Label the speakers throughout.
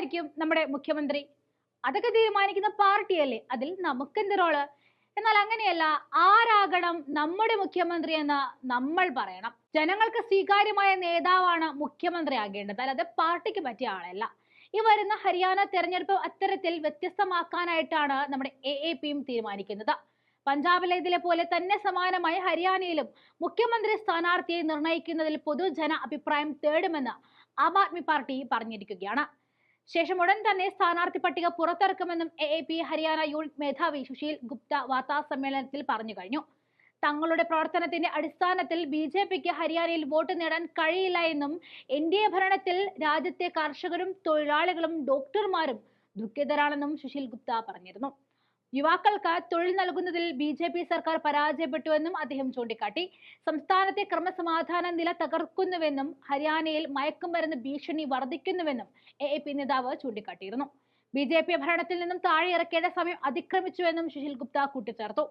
Speaker 1: ആരായിരിക്കും നമ്മുടെ മുഖ്യമന്ത്രി? അതൊക്കെ തീരുമാനിക്കുന്ന പാർട്ടിയല്ലേ, അതിൽ നമുക്കെന്ത് റോള്? എന്നാൽ അങ്ങനെയല്ല, ആരാകണം നമ്മുടെ മുഖ്യമന്ത്രി എന്ന് നമ്മൾ പറയണം. ജനങ്ങൾക്ക് സ്വീകാര്യമായ നേതാവാണ് മുഖ്യമന്ത്രി ആകേണ്ടത്, അല്ലാതെ പാർട്ടിക്ക് പറ്റിയ ആളല്ല. ഈ വരുന്ന ഹരിയാന തെരഞ്ഞെടുപ്പ് അത്തരത്തിൽ വ്യത്യസ്തമാക്കാനായിട്ടാണ് നമ്മുടെ AAPയും തീരുമാനിക്കുന്നത്. പഞ്ചാബിലേതിലെ പോലെ തന്നെ സമാനമായി ഹരിയാനയിലും മുഖ്യമന്ത്രി സ്ഥാനാർത്ഥിയെ നിർണയിക്കുന്നതിൽ പൊതുജന അഭിപ്രായം തേടുമെന്ന് ആം ആദ്മി പാർട്ടി പറഞ്ഞിരിക്കുകയാണ്. ശേഷം ഉടൻ തന്നെ സ്ഥാനാർത്ഥി പട്ടിക പുറത്തിറക്കുമെന്നും AAP ഹരിയാന യൂണിറ്റ് മേധാവി സുശീൽ ഗുപ്ത വാർത്താ സമ്മേളനത്തിൽ പറഞ്ഞു കഴിഞ്ഞു. തങ്ങളുടെ പ്രവർത്തനത്തിന്റെ അടിസ്ഥാനത്തിൽ BJPക്ക് ഹരിയാനയിൽ വോട്ട് നേടാൻ കഴിയില്ല എന്നും NDA ഭരണത്തിൽ രാജ്യത്തെ കർഷകരും തൊഴിലാളികളും ഡോക്ടർമാരും ദുഃഖിതരാണെന്നും സുശീൽ ഗുപ്ത പറഞ്ഞിരുന്നു. യുവാക്കൾക്ക് തൊഴിൽ നൽകുന്നതിൽ BJP സർക്കാർ പരാജയപ്പെട്ടുവെന്നും അദ്ദേഹം ചൂണ്ടിക്കാട്ടി. സംസ്ഥാനത്തെ ക്രമസമാധാന നില തകർക്കുന്നുവെന്നും ഹരിയാനയിൽ മയക്കുമരുന്ന് ഭീഷണി വർദ്ധിക്കുന്നുവെന്നും AAP നേതാവ് ചൂണ്ടിക്കാട്ടിയിരുന്നു. BJP ഭരണത്തിൽ നിന്നും താഴെ ഇറക്കേണ്ട സമയം അതിക്രമിച്ചുവെന്നും സുശീൽ ഗുപ്ത കൂട്ടിച്ചേർത്തു.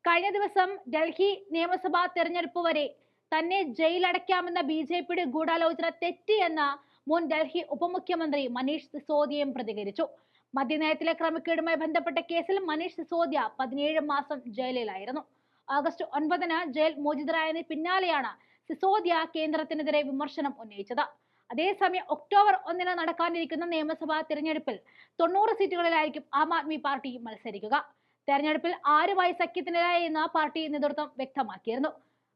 Speaker 1: കഴിഞ്ഞ ദിവസം ഡൽഹി നിയമസഭാ തെരഞ്ഞെടുപ്പ് വരെ തന്നെ ജയിലടയ്ക്കാമെന്ന BJPയുടെ ഗൂഢാലോചന തെറ്റിയെന്ന മുൻ ഡൽഹി ഉപമുഖ്യമന്ത്രി മനീഷ് സിസോദിയയും പ്രതികരിച്ചു. മദ്യനയത്തിലെ ക്രമക്കേടുമായി ബന്ധപ്പെട്ട കേസിൽ മനീഷ് സിസോദിയ 17 മാസം ജയിലിലായിരുന്നു. ഓഗസ്റ്റ് 9-ന് ജയിൽ മോചിതരായതിന് പിന്നാലെയാണ് സിസോദിയ കേന്ദ്രത്തിനെതിരെ വിമർശനം ഉന്നയിച്ചത്. അതേസമയം ഒക്ടോബർ 1-ന് നടക്കാനിരിക്കുന്ന നിയമസഭാ തിരഞ്ഞെടുപ്പിൽ 90 സീറ്റുകളിലായിരിക്കും ആം ആദ്മി പാർട്ടി മത്സരിക്കുക. തെരഞ്ഞെടുപ്പിൽ ആരുമായി സഖ്യത്തിനില്ല എന്ന് പാർട്ടി നേതൃത്വം വ്യക്തമാക്കിയിരുന്നു.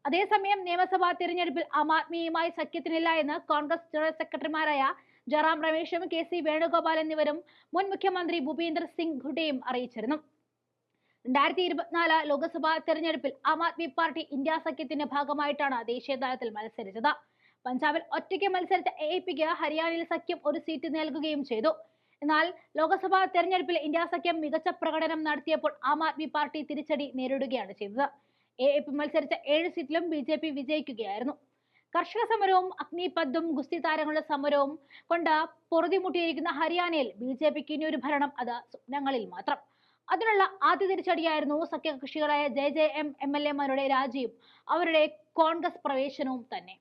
Speaker 1: അതേസമയം നിയമസഭാ തിരഞ്ഞെടുപ്പിൽ ആം ആദ്മിയുമായി സഖ്യത്തിനില്ല എന്ന് കോൺഗ്രസ് ജനറൽ സെക്രട്ടറിമാരായ ജയറാം രമേശും KC വേണുഗോപാൽ എന്നിവരും മുൻ മുഖ്യമന്ത്രി ഭൂപീന്ദർ സിംഗ് ഹുഡയും അറിയിച്ചിരുന്നു. 2024 ലോക്സഭാ തെരഞ്ഞെടുപ്പിൽ ആം ആദ്മി പാർട്ടി ഇന്ത്യ സഖ്യത്തിന്റെ ഭാഗമായിട്ടാണ് ദേശീയ തലത്തിൽ മത്സരിച്ചത്. പഞ്ചാബിൽ ഒറ്റയ്ക്ക് മത്സരിച്ച AAPക്ക് ഹരിയാനയിൽ സഖ്യം ഒരു സീറ്റ് നൽകുകയും ചെയ്തു. എന്നാൽ ലോക്സഭാ തെരഞ്ഞെടുപ്പിൽ ഇന്ത്യ സഖ്യം മികച്ച പ്രകടനം നടത്തിയപ്പോൾ ആം ആദ്മി പാർട്ടി തിരിച്ചടി നേരിടുകയാണ് ചെയ്തത്. AAP മത്സരിച്ച 7 സീറ്റിലും BJP വിജയിക്കുകയായിരുന്നു. കർഷക സമരവും അഗ്നിപഥും ഗുസ്തി താരങ്ങളുടെ സമരവും കൊണ്ട് പൊറുതിമുട്ടിയിരിക്കുന്ന ഹരിയാനയിൽ BJPക്ക് ഇനിയൊരു ഭരണം അത് സ്വപ്നങ്ങളിൽ മാത്രം. അതിനുള്ള ആദ്യ തിരിച്ചടിയായിരുന്നു സഖ്യകക്ഷികളായ JJM MLA മാരുടെ രാജിയും അവരുടെ കോൺഗ്രസ് പ്രവേശനവും തന്നെ.